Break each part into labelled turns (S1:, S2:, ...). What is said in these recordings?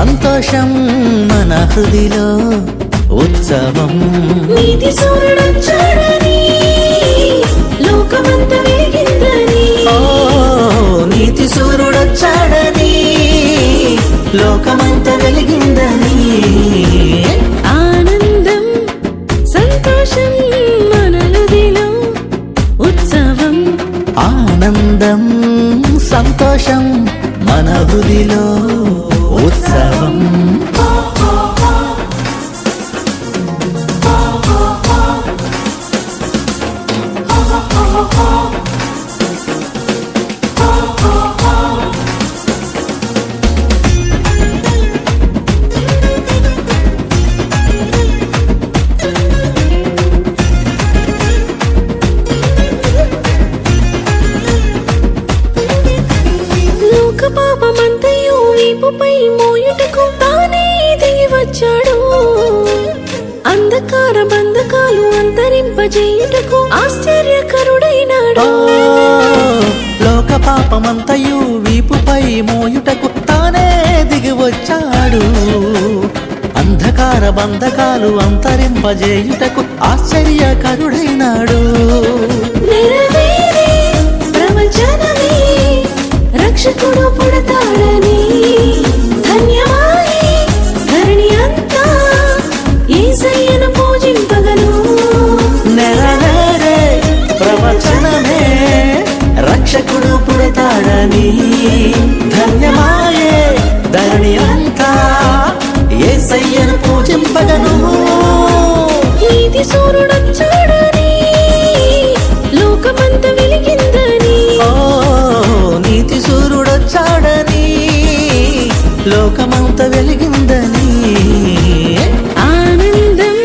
S1: సంతోషం మన హృదిలో ఉత్సవం
S2: నీతి సూర్యుడొచ్చాడని లోకమంతా వెలిగిందని
S1: ఓ నీతి సూర్యుడొచ్చాడని లోకమంతా వెలిగిందని
S2: ఆనందం సంతోషం మన హృదిలో ఉత్సవం
S1: ఆనందం సంతోషం మన హృదిలో ఉత్సవం
S2: లోక పాపమంతయు వీపుపై మోయుటకు తానే దిగి వచ్చాడు అంధకార బంధకాలు అంతరింపజేయుటకు ఆశ్చర్యకరుడైనాడు
S1: లోక పాపమంతయు వీపుపై మోయుటకు తానే దిగి వచ్చాడు అంధకార బంధకాలు అంతరింపజేయుటకు ఆశ్చర్యకరుడైనాడు
S2: నెరవేరే ప్రవచనమే రక్షకుడు పుడతాడని ధన్యమాయే ధరణి అంతా యేసయ్యను పూజింపగను
S1: నెరవేరే ప్రవచనమే రక్షకుడు పుడతాడని ధన్యమాయే ధరణి అంతా యేసయ్యను పూజింపగను
S2: నీతి సూర్యుడొచ్చాడని లోకమంతా వెలిగిందని
S1: ఓ నీతి సూర్యుడొచ్చాడని లోకమంతా వెలిగిందని
S2: ఆనందం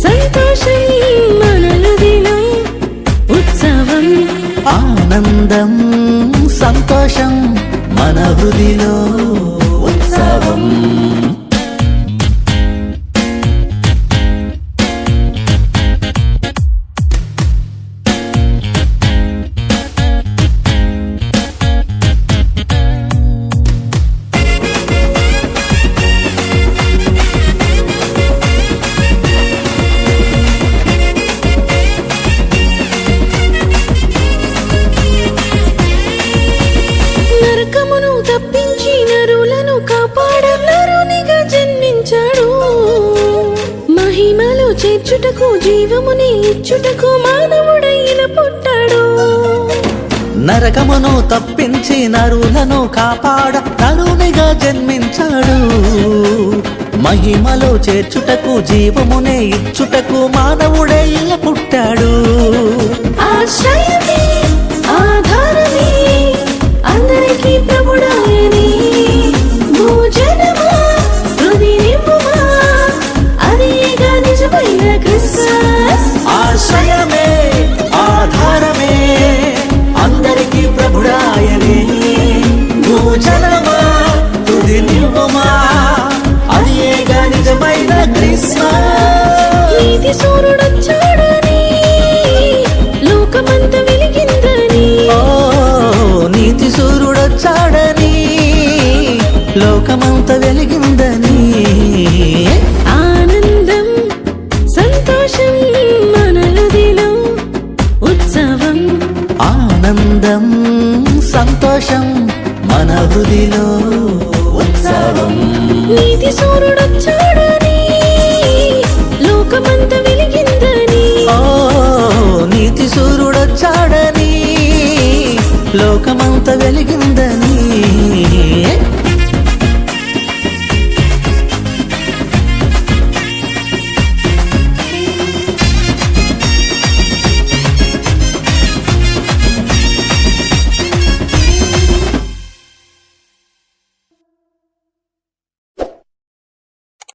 S2: సంతోషం మన హృదిలో ఉత్సవం
S1: ఆనందం సంతోషం మన హృదిలో ఉత్సవం
S2: నరకమును తప్పించి నరులను కాపాడ నరునిగా జన్మించాడు మహిమలో చేర్చుటకు జీవముని ఇచ్చుటకు మానవుడైన పుట్టాడు
S1: నరకమును తప్పించి నరులను కాపాడ నరునిగా జన్మించాడు మహిమలో చేర్చుటకు జీవమునే ఇచ్చుటకు మానవుడే ఇలా పుట్టాడు
S2: ఆశ్రయమే ఆధారమే అందరికీ ప్రభుడాయని భోజనమా హృది నింపుమా అదేగా నిజమైన క్రిస్మస్
S1: ఆశ్రయమే ఆధారమే అందరికీ ప్రభుడాయనే భూజనమా తుది నివ్వమా అది ఏగా నిజమైన క్రిస్మస్
S2: నీతి సూర్యుడొచ్చాడని లోకమంతా వెలిగిందని
S1: ఓ నీతి సూర్యుడొచ్చాడని లోకమంతా వెలిగిందని
S2: ఆనందం సంతోషం మన హృదిలో ఉత్సవం
S1: ఆనందం సంతోషం మన హృదిలో ఉత్సవం
S2: నీతి సూర్యుడొచ్చాడు